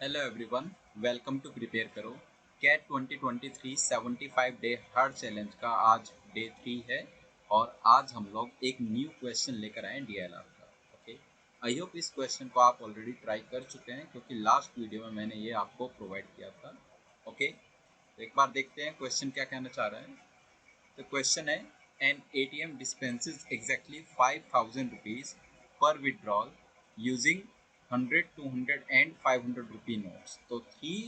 Hello everyone, welcome to prepare करो। CAT 2023 75 day हर challenge का आज डे 3 है और आज हम लोग एक न्यू क्वेश्चन लेकर आए डीएलआर का। ओके, आई होप इस क्वेश्चन को आप ऑलरेडी ट्राई कर चुके हैं क्योंकि लास्ट वीडियो में मैंने ये आपको प्रोवाइड किया था। ओके, तो एक बार देखते हैं क्वेश्चन क्या कहना चाह रहा है। The question है an ATM dispenses exactly 5,000 rupees per withdrawal using 100, 200 and 500 rupee notes. तो three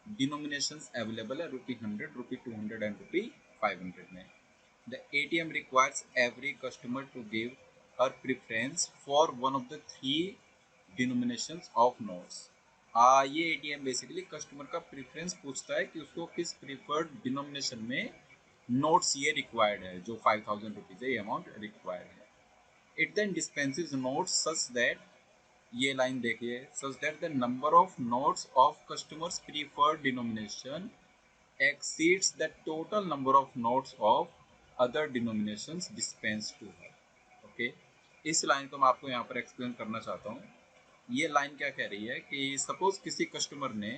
denominations available है rupee 100, rupee 200 and rupee 500 में. The ATM requires every customer to give her preference for one of the three denominations of notes. ये ATM basically customer का preference पूछता है कि उसको किस प्रीफर्ड डिनोमिनेशन में नोट्स ये रिक्वायर्ड है। जो 5,000 रुपीज है ये अमाउंट रिक्वायर्ड है। It then dispenses notes such that, ये लाइन देखिए, such that the number of notes of customers preferred denomination exceeds the total number of notes of other denominations dispensed to her. Okay, इस line को मैं आपको यहाँ पर explain करना चाहता हूँ। ये लाइन क्या कह रही है कि सपोज किसी कस्टमर ने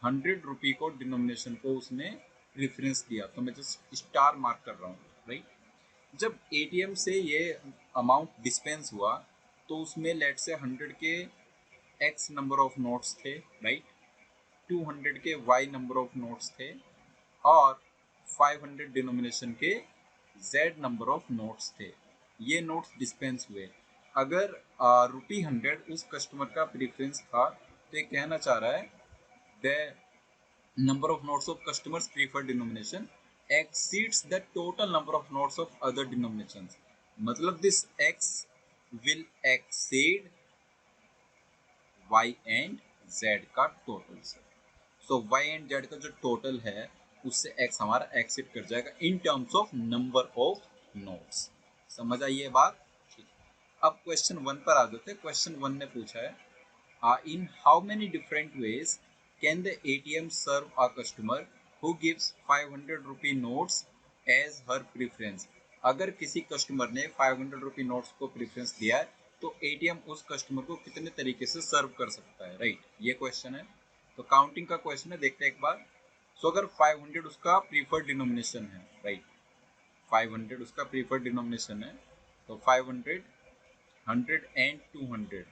100 रुपी को डिनोमिनेशन को उसने प्रेफरेंस दिया, तो मैं जस्ट स्टार मार्क कर रहा हूँ, राइट। जब एटीएम से ये अमाउंट डिस्पेंस हुआ तो उसमें लेट से 100 के एक्स नंबर ऑफ नोट्स थे, राइट, 200 के वाई नंबर ऑफ नोट्स थे और 500 डिनोमिनेशन के z नंबर ऑफ नोट्स थे। ये नोट्स डिस्पेंस हुए। अगर ₹100 उस कस्टमर का प्रेफरेंस था तो ये कहना चाह रहा है the number of notes of customers preferred denomination exceeds the total number of notes of other denominations. मतलब this x will exceed y and z का टोटल से। सो y एंड z का जो टोटल है उससे x हमारा एक्सिड कर जाएगा in terms of number of notes. समझ आई ये बात? ठीक है, अब क्वेश्चन 1 पर आ जाते हैं। क्वेश्चन 1 ने पूछा है in how many different ways can the ATM serve a customer who gives 500 rupee notes as her preference? अगर किसी कस्टमर ने 500 रुपी नोट्स को प्रेफरेंस दिया है तो एटीएम उस कस्टमर को कितने तरीके से सर्व कर सकता है, राइट, ये क्वेश्चन है। तो काउंटिंग का क्वेश्चन है, देखते हैं एक बार। सो अगर 500 उसका प्रीफर्ड डिनोमिनेशन है, राइट, 500 उसका प्रीफर्ड डिनोमिनेशन है तो 500, 100 एंड 200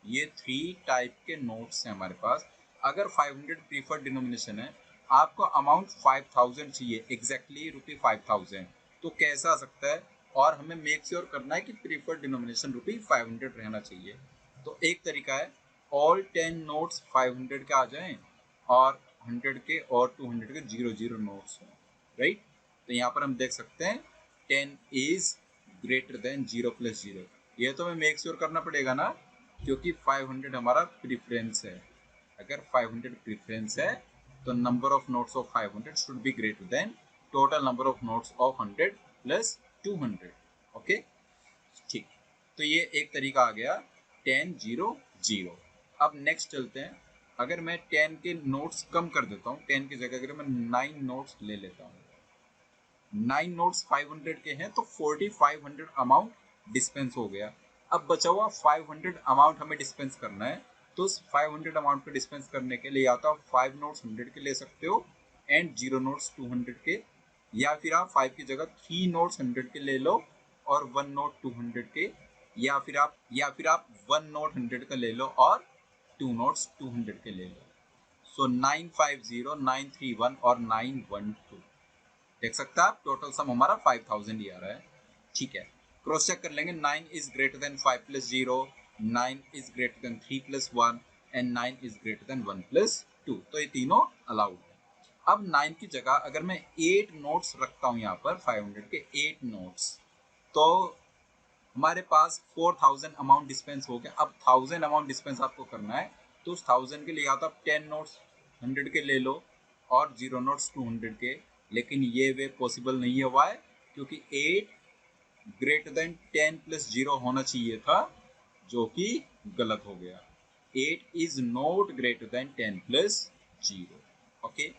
ये थ्री टाइप के नोट्स हैं हमारे पास। अगर 500 प्रीफर्ड डिनोमिनेशन है, आपको अमाउंट 5,000 चाहिए, एग्जैक्टली रुपी 5,000, तो कैसा आ सकता है? और हमें मेक श्योर करना है कि प्रीफर्ड डिनोमिनेशन रुपी 500 रहना चाहिए। तो एक तरीका है ऑल 10 नोट्स 500 के आ जाएं और 100 के और 200 के 0 नोट्स हों, राइट। तो यहाँ पर हम देख सकते हैं 10 इज ग्रेटर देन 0 प्लस 0। ये तो हमें मेक श्योर करना पड़ेगा ना, क्योंकि 500 हमारा प्रीफरेंस है। अगर 500 प्रीफरेंस है तो number of notes of 500 should be greater than total number of notes of 100 plus 200। Okay, ठीक। तो ये एक तरीका आ गया 10 0 0। अब नेक्स्ट चलते हैं। अगर मैं 10 के नोट्स कम कर देता हूँ, 10 की जगह अगर मैं 9 नोट्स ले लेता हूँ, 9 नोट्स 500 के हैं तो 4500 अमाउंट डिस्पेंस हो गया। अब बचा हुआ 500 अमाउंट हमें डिस्पेंस करना है, तो उस 500 अमाउंट को डिस्पेंस करने के लिए या तो आप 5 नोट्स 100 के ले सकते हो एंड 0 नोट्स 200 के, या फिर आप 5 की जगह 3 नोट्स 100 के ले लो और 1 नोट 200 के, या फिर आप 1 नोट 100 का ले लो और 2 नोट्स 200 के ले लो। सो 950, 931 और 912 देख सकते हैं आप, टोटल सम हमारा 5,000 ही आ रहा है। ठीक है, क्रॉस चेक कर लेंगे। 9 is greater than 5 plus 0, 9 is greater than 3 plus 1 and 9 is greater than 1 plus 2। तो ये तीनों अलाउड है। अब 9 की जगह अगर मैं 8 नोट्स रखता हूँ यहाँ पर, 500 के 8 नोट्स, तो हमारे पास 4,000 अमाउंट डिस्पेंस हो गया। अब 1000 अमाउंट डिस्पेंस आपको करना है तो उस 1000 के लिए या तो आप 10 नोट्स 100 के ले लो और 0 नोट्स 200 के, लेकिन ये वे पॉसिबल नहीं है। वाई? क्योंकि 8 ग्रेटर देन 10 प्लस 0 होना चाहिए था, जो कि गलत हो गया। 8 is not greater than 10 plus 0। Okay,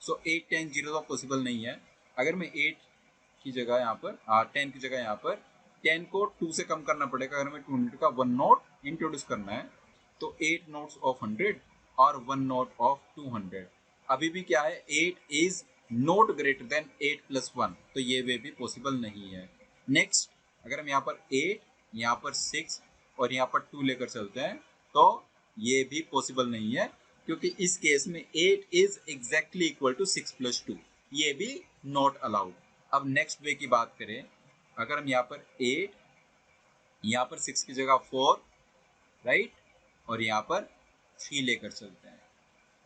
सो 8 10 0 तो पॉसिबल नहीं है। अगर मैं 8 की जगह यहाँ पर 10 की जगह यहाँ पर 10 को 2 से कम करना पड़ेगा। अगर मैं 200 का 1 नोट इंट्रोड्यूस करना है तो 8 नोट्स ऑफ 100 और 1 नोट ऑफ 200। अभी भी क्या है, 8 is not greater than 8 plus 1, तो ये वे भी पॉसिबल नहीं है। नेक्स्ट, अगर हम यहाँ पर 8, यहाँ पर 6 और यहाँ पर 2 लेकर चलते हैं तो ये भी पॉसिबल नहीं है, क्योंकि इस केस में 8 is exactly equal to 6 plus 2, ये भी नॉट अलाउड। अब नेक्स्ट वे की बात करें, अगर हम यहाँ पर 8, यहाँ पर 6 की जगह 4, राइट, और यहाँ पर 3 लेकर चलते हैं,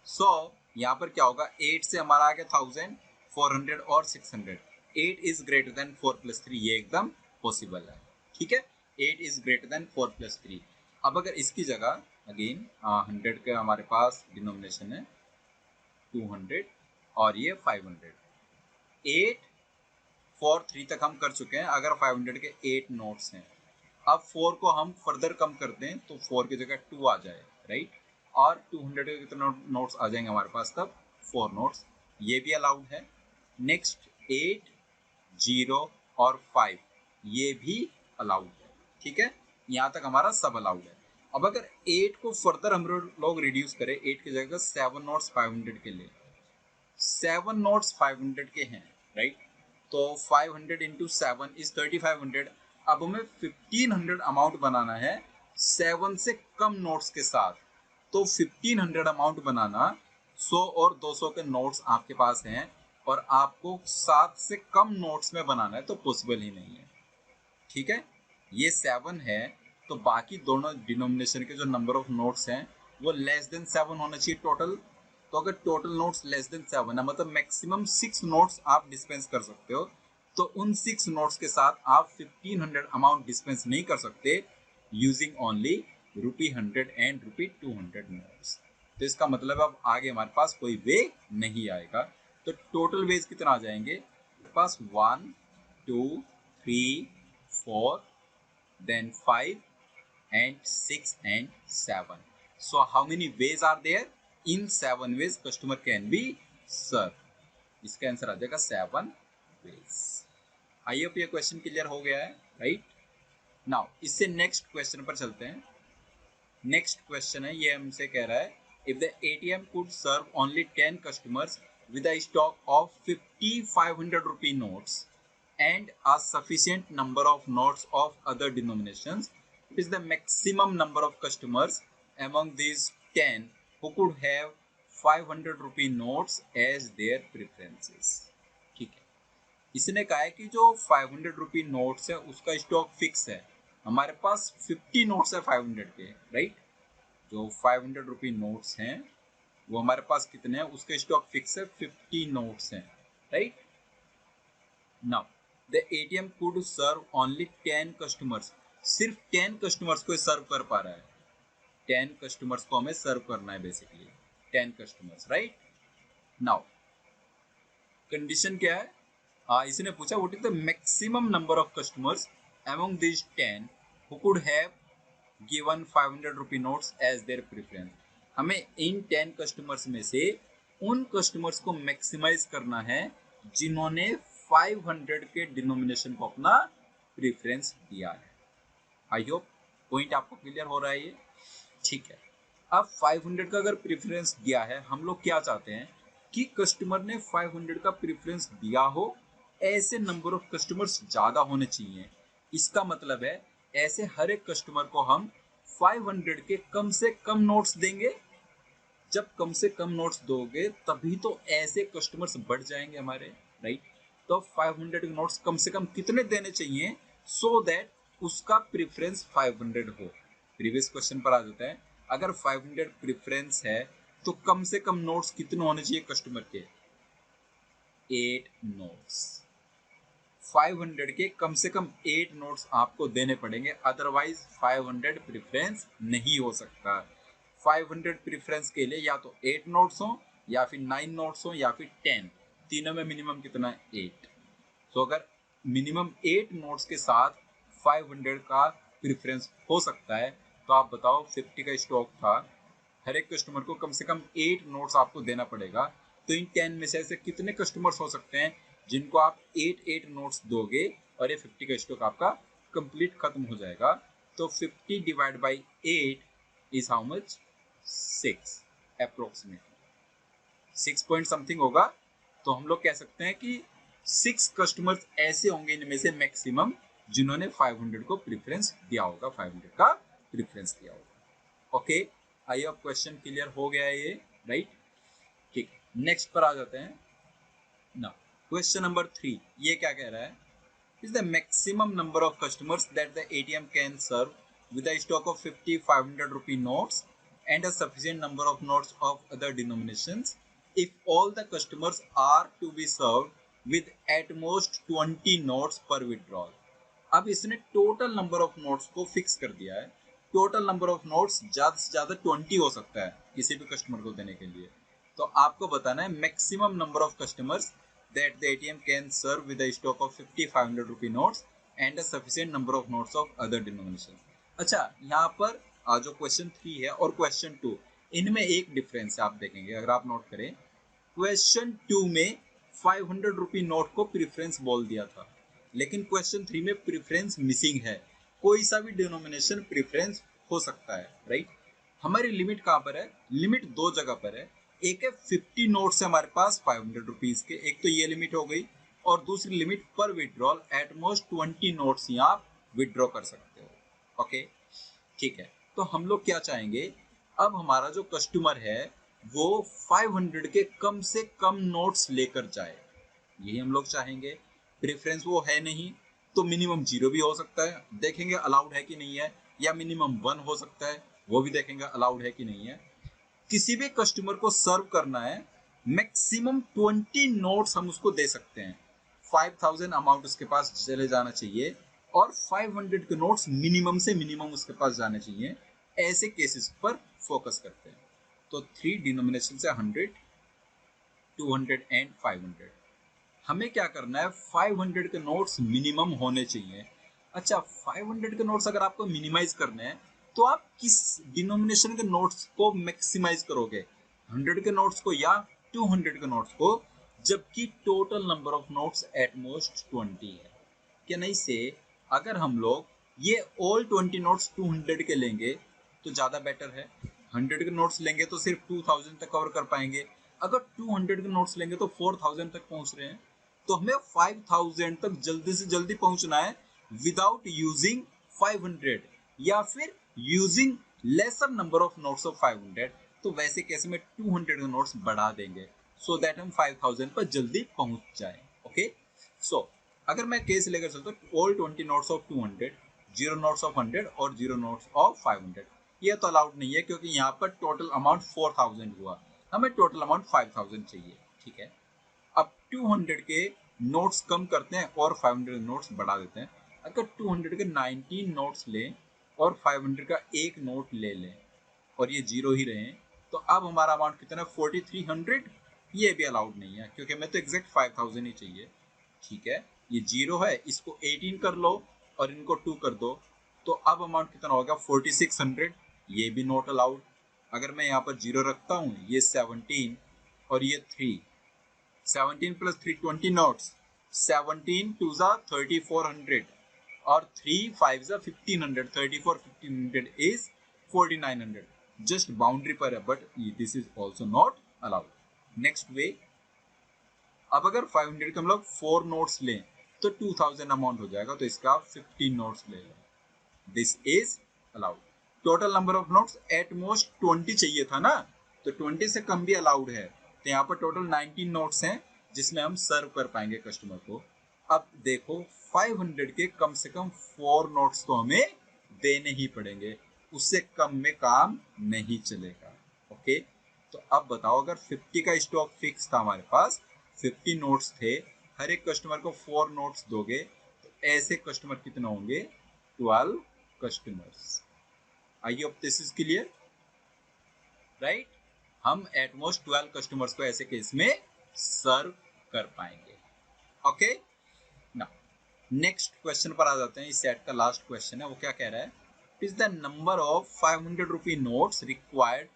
सो यहाँ पर क्या होगा, 8 से हमारा आ गया 1000, 400 और 600। 8 इज ग्रेटर देन 4 प्लस 3, ये एकदम पॉसिबल है, ठीक है। 8 इज ग्रेटर देन 4 प्लस 3। अब अगर इसकी जगह अगेन 100 का हमारे पास डिनोमिनेशन है 200 और ये 500, 8 4 3 तक हम कर चुके हैं। अगर 500 के 8 नोट्स हैं, अब 4 को हम फर्दर कम करते हैं तो 4 की जगह 2 आ जाए, राइट, और 200 के कितने नोट्स आ जाएंगे हमारे पास तब, 4 नोट्स, ये भी अलाउड है। नेक्स्ट 8 0 और 5 ये भी अलाउड है, ठीक है, यहाँ तक हमारा सब अलाउड है। अब अगर 8 को फर्दर हम लोग रिड्यूस करें, 8 की जगह 7 नोट्स 500 के लिए, 7 नोट्स 500 के हैं, राइट, तो 500 इंटू 7 इज 3500। अब हमें 1500 अमाउंट बनाना है 7 से कम नोट्स के साथ, तो 1500 अमाउंट बनाना, 100 और 200 के नोट्स आपके पास हैं और आपको 7 से कम नोट्स में बनाना है, तो पॉसिबल ही नहीं है, ठीक है। ये 7 है, तो बाकी दोनों डिनोमिनेशन के जो नंबर ऑफ नोट्स हैं वो लेस देन 7 होना चाहिए टोटल। तो अगर टोटल नोट्स लेस देन 7 है, मतलब मैक्सिमम 6 नोट्स आप डिस्पेंस कर सकते हो, तो उन 6 नोट्स के साथ आप 1500 अमाउंट डिस्पेंस नहीं कर सकते यूजिंग ओनली ₹100 एंड ₹200 नोट्स। तो इसका मतलब अब आगे हमारे पास कोई वे नहीं आएगा। तो टोटल वेज कितना आ जाएंगे हमारे पास, 1 2 3 4 then 5 and 6 and 7. So how many ways are there? In 7 ways customer can be served. इसका आंसर आ जाएगा 7 ways. आई होप ये क्वेश्चन क्लियर हो गया है, राइट। नाउ इससे नेक्स्ट क्वेश्चन पर चलते हैं। नेक्स्ट क्वेश्चन है, ये हमसे कह रहा है, if the ATM could serve only 10 customers with a stock of 50 500 rupee notes and a sufficient number of notes of other denominations, it is the maximum number of customers among these 10 who could have 500 rupee notes as their preferences। ठीक है, इसने कहा है कि जो 500 rupee notes है उसका stock fix है, हमारे पास 50 नोट्स है 500 के, राइट। जो 500 रुपी नोट्स हैं वो हमारे पास कितने हैं, उसके स्टॉक फिक्स है 50 नोट्स हैं, right. Now the ATM could serve only 10 customers, सिर्फ 10 कस्टमर्स को सर्व कर पा रहा है, 10 कस्टमर्स को हमें सर्व करना है basically, 10 customers, right. Now condition क्या है, इसने पूछा what is the maximum number of customers among this 10 who could have given 500 rupee notes as their preference. हमें इन 10 कस्टमर्स में से उन कस्टमर्स को मैक्सिमाइज करना है जिन्होंने 500 के डिनोमिनेशन को अपना प्रेफरेंस दिया है। आई होप पॉइंट आपको क्लियर हो रहा है ये, ठीक है। अब 500 का अगर प्रेफरेंस दिया है, हम लोग क्या चाहते हैं कि कस्टमर ने 500 का प्रेफरेंस दिया हो, ऐसे नंबर ऑफ कस्टमर्स ज्यादा होने चाहिए। इसका मतलब है ऐसे हर एक कस्टमर को हम 500 के कम से कम नोट्स देंगे। जब कम से कम नोट्स दोगे तभी तो ऐसे कस्टमर्स बढ़ जाएंगे हमारे, राइट। तो 500 के नोट्स कम से कम कितने देने चाहिए सो दैट उसका प्रेफरेंस 500 हो। प्रीवियस क्वेश्चन पर आ जाता है, अगर 500 प्रेफरेंस है तो कम से कम नोट्स कितने होने चाहिए कस्टमर के, 8 नोट्स। 500 के कम से कम 8 नोट्स आपको देने पड़ेंगे, अदरवाइज 500 प्रेफरेंस नहीं हो सकता। 500 प्रेफरेंस के लिए या तो 8 नोट्स हो या फिर 9 नोट्स हो या फिर 10, तीनों में मिनिमम कितना है 8। तो अगर मिनिमम 8 नोट्स के साथ 500 का प्रेफरेंस हो सकता है, तो आप बताओ 50 का स्टॉक था, हर एक कस्टमर को कम से कम 8 नोट्स आपको देना पड़ेगा, तो इन 10 में से ऐसे कितने कस्टमर्स हो सकते हैं जिनको आप 8 नोट्स दोगे और ये 50 का स्टॉक आपका कंप्लीट खत्म हो जाएगा। तो 50 divide by 8 is how much, 6, approximately 6 point something होगा। तो हम लोग कह सकते हैं कि 6 कस्टमर्स ऐसे होंगे इनमें से मैक्सिमम जिन्होंने 500 को प्रेफरेंस दिया होगा, 500 का प्रेफरेंस दिया होगा। Okay, I hope question clear हो गया है ये, राइट? ठीक, नेक्स्ट पर आ जाते हैं ना। क्वेश्चन नंबर 3 ये क्या कह रहा है? is the maximum number of customers that the ATM can serve with a stock of 50 500 rupee notes and a sufficient number of notes of other denominations if all the customers are to be served with at most 20 notes per withdrawal। अब इसने total number of notes को fix कर दिया है। Total number of notes ज्यादा से ज्यादा 20 हो सकता है किसी भी कस्टमर को देने के लिए। तो आपको बताना है maximum number of customers that the ATM can serve with a stock of 50 500 rupee notes and a sufficient number of notes of other denomination। अच्छा, यहाँ पर जो क्वेश्चन 3 है और क्वेश्चन 2 इनमें एक डिफरेंस है, आप देखेंगे अगर आप नोट करें। क्वेश्चन 2 में 500 रुपी नोट को प्रेफरेंस बोल दिया था, लेकिन क्वेश्चन 3 में प्रेफरेंस मिसिंग है। कोई सा भी डिनोमिनेशन प्रेफरेंस हो सकता है, राइट? हमारी लिमिट कहाँ पर है? लिमिट दो जगह पर है। एक है 50 नोट्स है हमारे पास 500 रुपीज के, एक तो ये लिमिट हो गई, और दूसरी लिमिट पर विड्रॉल एट मोस्ट 20 नोट्स ही आप विड्रॉ कर सकते हो। ओके, ठीक है। तो हम लोग क्या चाहेंगे, अब हमारा जो कस्टमर है वो 500 के कम से कम नोट्स लेकर जाए, यही हम लोग चाहेंगे। प्रेफरेंस वो है नहीं तो मिनिमम 0 भी हो सकता है, देखेंगे अलाउड है कि नहीं है, या मिनिमम 1 हो सकता है, वो भी देखेंगे अलाउड है कि नहीं है। किसी भी कस्टमर को सर्व करना है, मैक्सिमम 20 नोट्स हम उसको दे सकते हैं। 5000 अमाउंट उसके पास चले जाना चाहिए और 500 के नोट्स मिनिमम से मिनिमम उसके पास जाने चाहिए। ऐसे केसेस पर फोकस करते हैं। तो 3 डिनोमिनेशन से 100 200 एंड 500। हमें क्या करना है, 500 के नोट्स मिनिमम होने चाहिए। अच्छा, 500 के नोट्स अगर आपको मिनिमाइज करने हैं तो आप किस डिनोमिनेशन के नोट्स को मैक्सिमाइज करोगे, 100 के नोट्स को या 200 के नोट्स को, जबकि total number of notes at most 20 है। क्या नहीं से अगर हम लोग ये ऑल 20 नोट्स 200 के लेंगे तो ज्यादा बेटर है। 100 के नोट्स लेंगे तो सिर्फ 2000 तक कवर कर पाएंगे, अगर 200 के नोट्स लेंगे तो 4000 तक पहुंच रहे हैं। तो हमें 5000 तक जल्दी से जल्दी पहुंचना है विदाउट यूजिंग 500 या फिर using laser number of notes of 500। तो वैसे केस में 200 के नोट्स बढ़ा देंगे सो दैट हम 5000 पर जल्दी पहुंच जाए। ओके, सो अगर मैं केस लेकर चलता हूँ all 20 notes of 200, 0 notes of 100 और 0 नोट्स ऑफ 500, ये तो अलाउड नहीं है क्योंकि यहाँ पर टोटल अमाउंट 4000 हुआ, हमें टोटल अमाउंट 5000 चाहिए। ठीक है, अब 200 के नोट्स कम करते हैं और 500 नोट्स बढ़ा देते हैं। अगर 200 के 19 नोट्स लें और 500 का एक नोट ले लें और ये 0 ही रहे, तो अब हमारा अमाउंट कितना है 4300। ये भी अलाउड नहीं है क्योंकि हमें तो एग्जैक्ट 5000 ही चाहिए। ठीक है, ये 0 है, इसको 18 कर लो और इनको 2 कर दो, तो अब अमाउंट कितना होगा 4600। ये भी नॉट अलाउड। अगर मैं यहाँ पर 0 रखता हूँ, ये 17 और ये 3, 17 प्लस 3 20 नोट्स, 17 टू जा 3400 और 3 5 जा 1500, 34 1500 इज 4900। जस्ट बाउंड्री पर है but this is also not allowed. Next way, अब अगर 500 के हम लोग 4 नोट्स लें तो 2000 अमाउंट हो जाएगा, तो इसका 15 नोट्स ले लें, this is allowed. Total number of notes at most 20 चाहिए था ना, तो 20 से कम भी अलाउड है। तो यहाँ पर टोटल 19 नोट्स हैं जिसमें हम सर्व कर पाएंगे कस्टमर को। अब देखो 500 के कम से कम 4 नोट्स तो हमें देने ही पड़ेंगे, उससे कम में काम नहीं चलेगा। ओके, तो अब बताओ अगर 50 का स्टॉक फिक्स था हमारे पास, 50 नोट्स थे, हर एक कस्टमर को 4 नोट्स दोगे तो ऐसे कस्टमर कितने होंगे, 12 customers. I hope this is clear, right? हम एट मोस्ट 12 कस्टमर्स को ऐसे केस में सर्व कर पाएंगे। ओके, नाउ नेक्स्ट क्वेश्चन पर आ जाते हैं। इस सेट का लास्ट क्वेश्चन है, वो क्या कह रहा है, is the number of 500 rupee notes required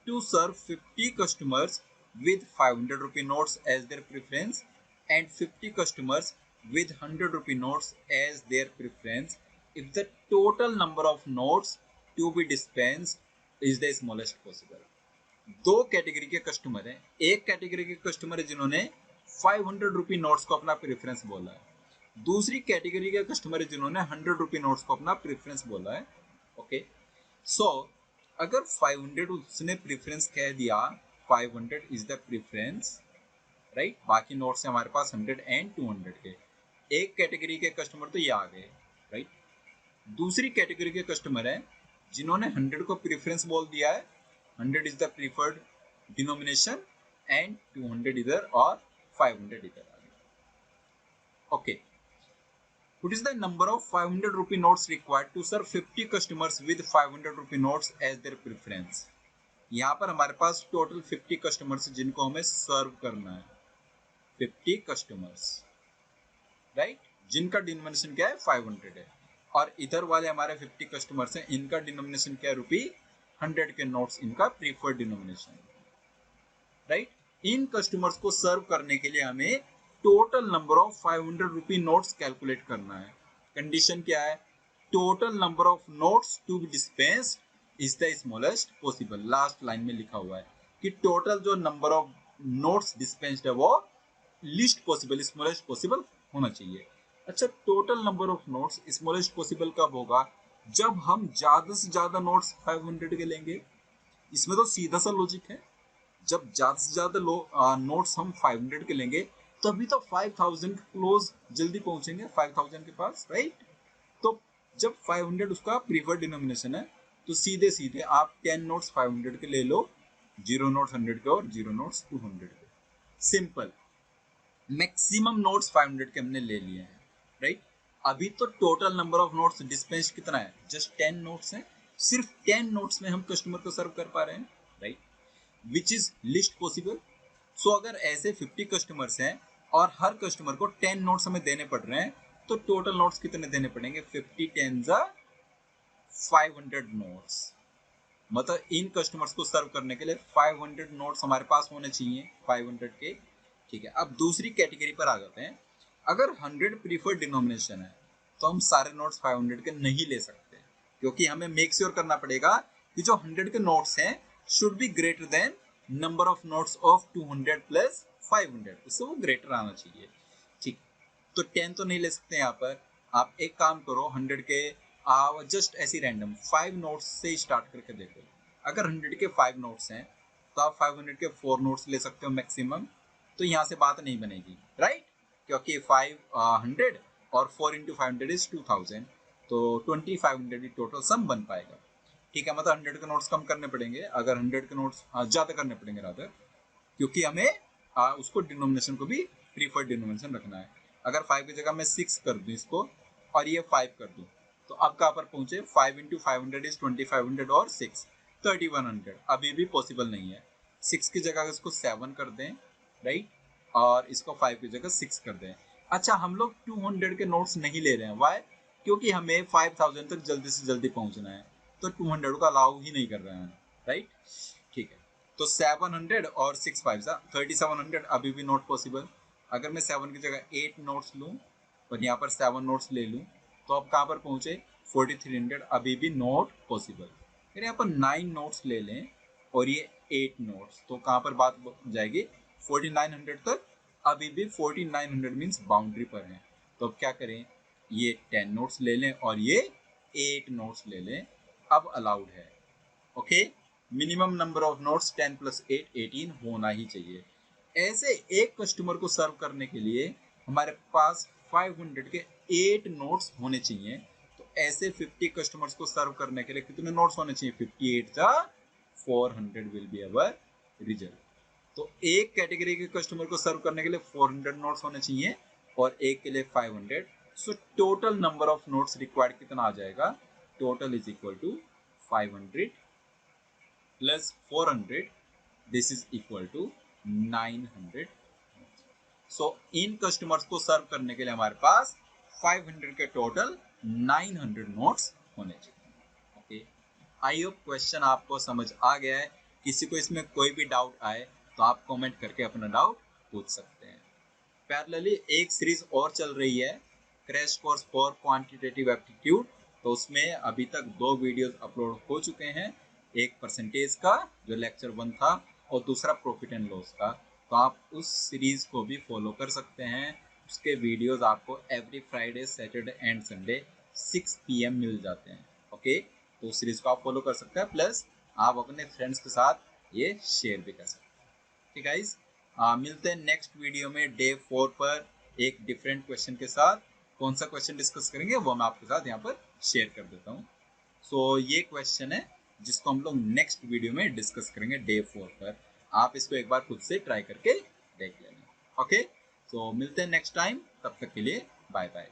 to serve 50 customers with 500 rupee notes as their preference and 50 customers with 100 rupee notes as their preference if the total number of notes to be dispensed is the smallest possible। दो category के customer हैं। एक category के customer है जिन्होंने 500 rupee notes को अपना preference बोला है, दूसरी कैटेगरी के कस्टमर है जिन्होंने 100 रुपी नोट्स को अपना प्रेफरेंस बोला है। ओके, सो अगर 500 उसने प्रेफरेंस कह दिया, 500 इज द प्रेफरेंस, राइट, बाकी नोट्स है हमारे पास 100 एंड 200 के। एक कैटेगरी के कस्टमर तो ये आ गए, राइट। दूसरी कैटेगरी के कस्टमर है जिन्होंने 100 को प्रेफरेंस बोल दिया है, 100 is the preferred denomination and 200 इधर और 500 इधर आ गया। Okay, what is the number of 500 rupee notes required to serve 50 customers with 500 rupee notes as their preference? यहाँ पर हमारे पास टोटल 50 कस्टमर्स जिनको हमें सर्व करना है, 50 कस्टमर्स, राइट, जिनका डिनोमिनेशन क्या है 500 है, और इधर वाले हमारे 50 कस्टमर्स हैं, इनका डिनोमिनेशन क्या है रुपी 100 के नोट्स, इनका प्रीफर्ड डिनोमिनेशन, राइट। इन कस्टमर्स को सर्व करने के लिए हमें total number of 500 rupee notes calculate करना है। कंडीशन क्या है, total number of notes to be dispensed is the smallest possible. Last line में लिखा हुआ है कि टोटल जो नंबर ऑफ नोट्स डिस्पेंस्ड है वो लीस्ट पॉसिबल, स्मॉलेस्ट पॉसिबल होना चाहिए। अच्छा, total number of notes smallest possible कब होगा, जब हम ज्यादा से ज्यादा नोट्स 500 के लेंगे। इसमें तो सीधा सा लॉजिक है, जब ज्यादा से ज्यादा नोट्स हम 500 के लेंगे तभी तो 5000 क्लोज जल्दी पहुंचेंगे 5000 के पास, राइट। तो जब 500 उसका प्रीफर्ड डिनोमिनेशन है तो सीधे सीधे आप 10 नोट्स 500 के ले लो, 0 नोट्स 100 के और 0 नोट्स 200 के। सिंपल, मैक्सिमम नोट्स 500 के हमने ले लिए हैं, राइट। अभी तो total number of notes dispense कितना है, जस्ट 10 नोट्स हैं, सिर्फ 10 नोट्स में हम कस्टमर को सर्व कर पा रहे हैं, right, which is list possible. So अगर ऐसे 50 कस्टमर्स हैं और हर कस्टमर को 10 नोट्स हमें देने पड़ रहे हैं, तो टोटल नोट्स कितने देने पड़ेंगे, 50 10 500 नोट्स। मतलब इन कस्टमर्स को सर्व करने के लिए 500 नोट्स हमारे पास होने चाहिए, 500 के, ठीक है। अब दूसरी कैटेगरी पर आ जाते हैं। अगर 100 प्रीफर्ड डिनोमिनेशन है तो हम सारे नोट्स 500 के नहीं ले सकते, क्योंकि हमें मेक श्योर करना पड़ेगा कि जो 100 के नोट्स हैं should be greater than number of notes of 200 plus 500, उससे वो ग्रेटर आना चाहिए, ठीक। तो 10 तो नहीं ले सकते यहाँ पर। आप एक काम करो, 100 के जस्ट ऐसी रैंडम 5 नोट्स से स्टार्ट करके देखो। अगर 100 के 5 नोट्स हैं तो आप 500 के 4 नोट्स ले सकते हो मैक्सिमम, तो यहाँ से बात नहीं बनेगी, राइट, क्योंकि 500 और 4 इंटू 500 इज 2000, तो 2500 टोटल सम बन पाएगा, ठीक है। मतलब 100 के नोट्स कम करने पड़ेंगे, अगर 100 के नोट्स ज्यादा करने पड़ेंगे रादर, क्योंकि हमें उसको डिनोमिनेशन को भी प्रीफर्ड डिनोमिनेशन रखना है। अगर 5 की जगह मैं 6 कर दूं इसको और ये 5 कर दूं, तो अब कहाँ पर पहुंचे, 5 इंटू 500 इज 2500 और 6 3100, अभी भी पॉसिबल नहीं है। 6 की जगह इसको 7 कर दें, राइट, और इसको 5 की जगह 6 कर दें। अच्छा, हम लोग 200 के नोट्स नहीं ले रहे हैं, वाई, क्योंकि हमें 5000 तक जल्दी से जल्दी पहुंचना है, तो 200 को अलाउ ही नहीं कर रहे हैं, राइट, ठीक है। तो 700 और 6 5 3700 अभी भी नॉट पॉसिबल। अगर मैं 7 की जगह 8 नोट्स लूँ और यहाँ पर 7 नोट्स ले लूँ, तो अब कहाँ पर पहुँचे 4300, अभी भी नॉट पॉसिबल। फिर यहाँ पर 9 नोट्स ले लें और ये 8 नोट्स, तो कहाँ पर बात जाएगी 4900 तक, अभी भी 4900 मीन्स बाउंड्री पर है। तो अब क्या करें, ये 10 नोट्स ले लें और ये 8 नोट्स ले लें, अब अलाउड है, okay. Minimum number of notes 10 plus 8 18 होना ही चाहिए। ऐसे एक कस्टमर को सर्व करने के लिए हमारे पास 500 के 8 नोट्स होने चाहिए। तो ऐसे 50 कस्टमर्स को सर्व करने के लिए कितने नोट्स होने चाहिए, 58 का 400 विल बी अवर रिजल्ट। तो एक कैटेगरी के कस्टमर को सर्व करने के लिए 400 नोट्स होने चाहिए और एक के लिए 500। So total number of notes required कितना आ जाएगा, total is equal to 500 plus 400, this is equal to 900। so इन कस्टमर्स को सर्व करने के लिए हमारे पास 500 के टोटल 900 नोट्स होने चाहिए, ओके। आई होप क्वेश्चन आपको समझ आ गया है। किसी को इसमें कोई भी डाउट आए तो आप कमेंट करके अपना डाउट पूछ सकते हैं। पैरेलली एक सीरीज और चल रही है, crash course for quantitative aptitude, तो उसमें अभी तक 2 वीडियोस अपलोड हो चुके हैं। एक परसेंटेज का जो लेक्चर 1 था और दूसरा प्रॉफिट एंड लॉस का, तो आप उस सीरीज को भी फॉलो कर सकते हैं। उसके वीडियोस आपको every Friday, Saturday and Sunday 6 PM मिल जाते हैं। ओके, तो उस सीरीज को आप फॉलो कर सकते हैं, प्लस आप अपने फ्रेंड्स के साथ ये शेयर भी कर सकते हैं। ठीक है गाइस, मिलते हैं नेक्स्ट वीडियो में डे 4 पर एक डिफरेंट क्वेश्चन के साथ। कौन सा क्वेश्चन डिस्कस करेंगे वो मैं आपके साथ यहाँ पर शेयर कर देता हूँ। सो ये क्वेश्चन है जिसको हम लोग नेक्स्ट वीडियो में डिस्कस करेंगे डे 4 पर। आप इसको एक बार खुद से ट्राई करके देख लेना। ओके, सो मिलते हैं नेक्स्ट टाइम, तब तक के लिए बाय बाय।